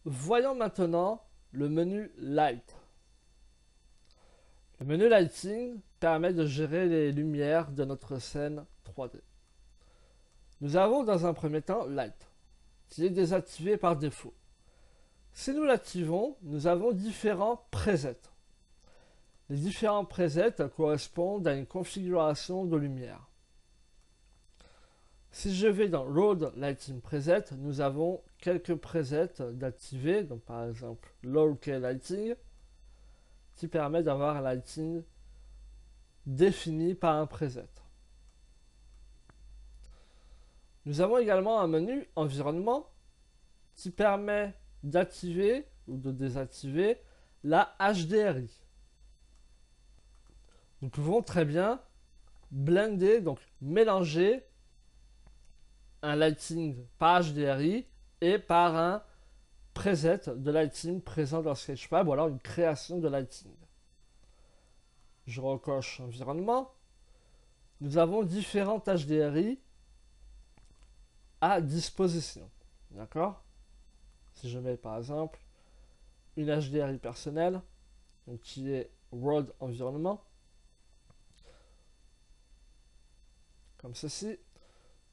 Voyons maintenant le menu Light. Le menu Lighting permet de gérer les lumières de notre scène 3D. Nous avons dans un premier temps Light, qui est désactivé par défaut. Si nous l'activons, nous avons différents presets. Les différents presets correspondent à une configuration de lumière. Si je vais dans Load Lighting Preset, nous avons quelques presets d'activer, donc par exemple Low Key Lighting, qui permet d'avoir un lighting défini par un preset. Nous avons également un menu Environnement qui permet d'activer ou de désactiver la HDRI. Nous pouvons très bien blender, donc mélanger un lighting par HDRI et par un preset de lighting présent dans Sketchfab ou alors une création de lighting. Je recoche environnement. Nous avons différentes HDRI à disposition. D'accord? Si je mets par exemple une HDRI personnelle, donc qui est World Environnement, comme ceci.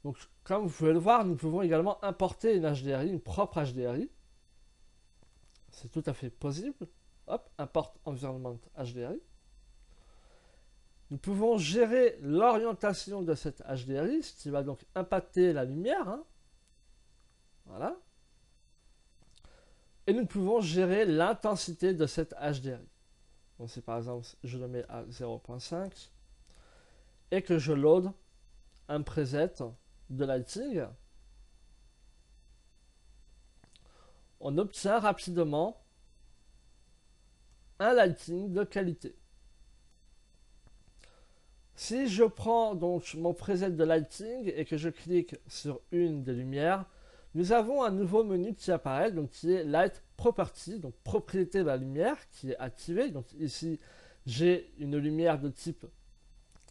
Donc, comme vous pouvez le voir, nous pouvons également importer une HDRI, une propre HDRI. C'est tout à fait possible. Hop, import environment HDRI. Nous pouvons gérer l'orientation de cette HDRI, ce qui va donc impacter la lumière. Hein. Voilà. Et nous pouvons gérer l'intensité de cette HDRI. Donc si par exemple je le mets à 0.5 et que je load un preset de lighting, on obtient rapidement un lighting de qualité. Si je prends donc mon preset de lighting et que je clique sur une des lumières, nous avons un nouveau menu qui apparaît, donc qui est Light Property, donc propriété de la lumière qui est activée. Donc ici, j'ai une lumière de type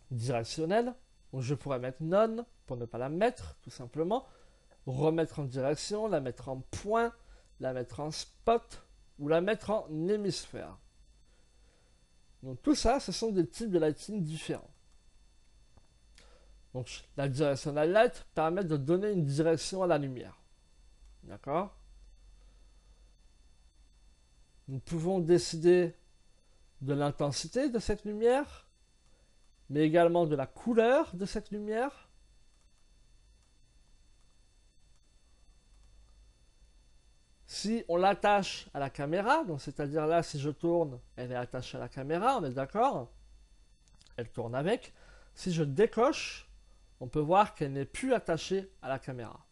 directionnel. Donc je pourrais mettre None pour ne pas la mettre, tout simplement. Remettre en direction, la mettre en point, la mettre en spot ou la mettre en hémisphère. Donc tout ça, ce sont des types de lighting différents. Donc la directional light permet de donner une direction à la lumière. D'accord? Nous pouvons décider de l'intensité de cette lumière, mais également de la couleur de cette lumière. Si on l'attache à la caméra, donc c'est-à-dire là, si je tourne, elle est attachée à la caméra, on est d'accord? Elle tourne avec. Si je décoche, on peut voir qu'elle n'est plus attachée à la caméra.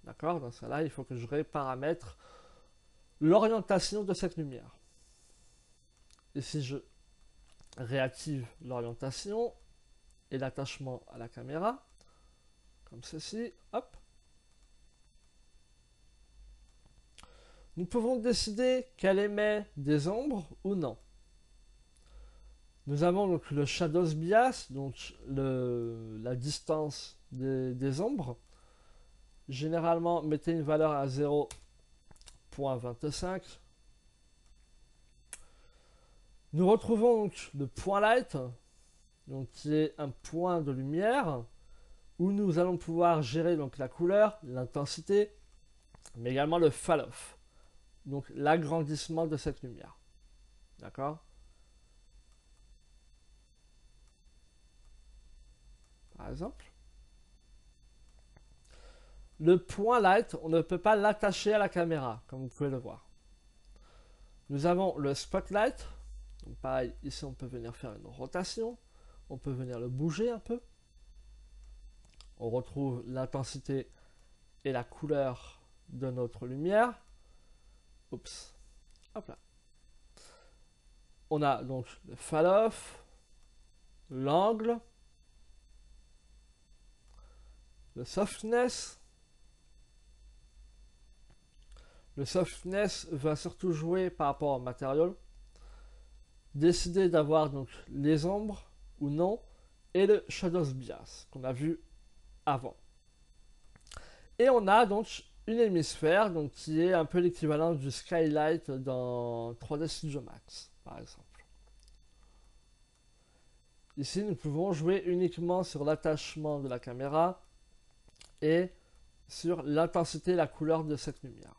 D'accord? Dans ce cas-là, il faut que je paramètre l'orientation de cette lumière. Et si je réactive l'orientation et l'attachement à la caméra, comme ceci, hop. Nous pouvons décider qu'elle émet des ombres ou non. Nous avons donc le Shadows Bias, donc la distance des ombres. Généralement, mettez une valeur à 0.25. Nous retrouvons donc le point light, donc qui est un point de lumière, où nous allons pouvoir gérer donc la couleur, l'intensité, mais également le fall-off, donc l'agrandissement de cette lumière. D'accord? Par exemple. Le point light, on ne peut pas l'attacher à la caméra, comme vous pouvez le voir. Nous avons le spotlight. Donc pareil, ici on peut venir faire une rotation. On peut venir le bouger un peu. On retrouve l'intensité et la couleur de notre lumière. Oups. Hop là. On a donc le fall-off, l'angle, le softness. Le softness va surtout jouer par rapport au matériau. Décider d'avoir donc les ombres ou non et le shadows bias qu'on a vu avant. Et on a donc une hémisphère, donc qui est un peu l'équivalent du skylight dans 3D Studio Max, par exemple. Ici, nous pouvons jouer uniquement sur l'attachement de la caméra et sur l'intensité et la couleur de cette lumière.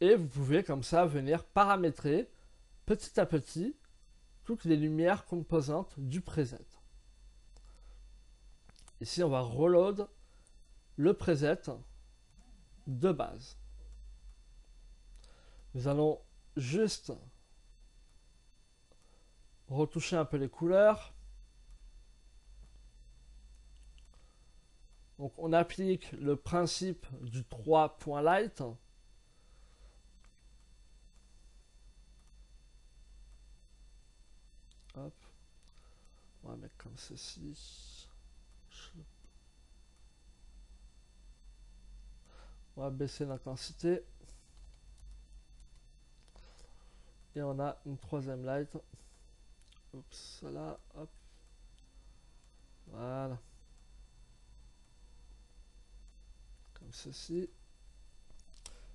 Et vous pouvez comme ça venir paramétrer petit à petit toutes les lumières composantes du preset. Ici, on va reload le preset de base. Nous allons juste retoucher un peu les couleurs. Donc on applique le principe du 3 points light. Hop. On va mettre comme ceci. On va baisser l'intensité. Et on a une troisième light. Oups, là, hop. Voilà. Comme ceci.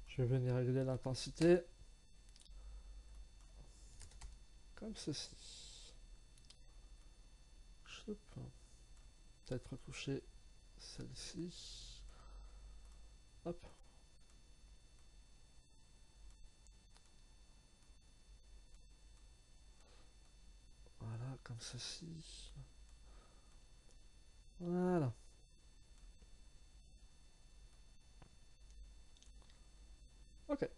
Je vais venir régler l'intensité. Comme ceci. Peut-être retoucher celle-ci. Hop. Voilà, comme ceci. Voilà. Ok,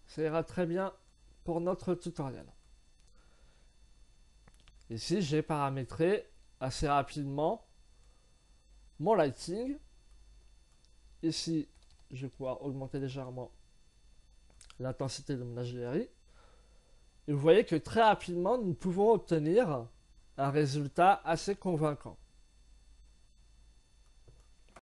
ça ira très bien pour notre tutoriel. Ici, j'ai paramétré assez rapidement mon lighting. Ici, je vais pouvoir augmenter légèrement l'intensité de mon HDRI. Et vous voyez que très rapidement, nous pouvons obtenir un résultat assez convaincant.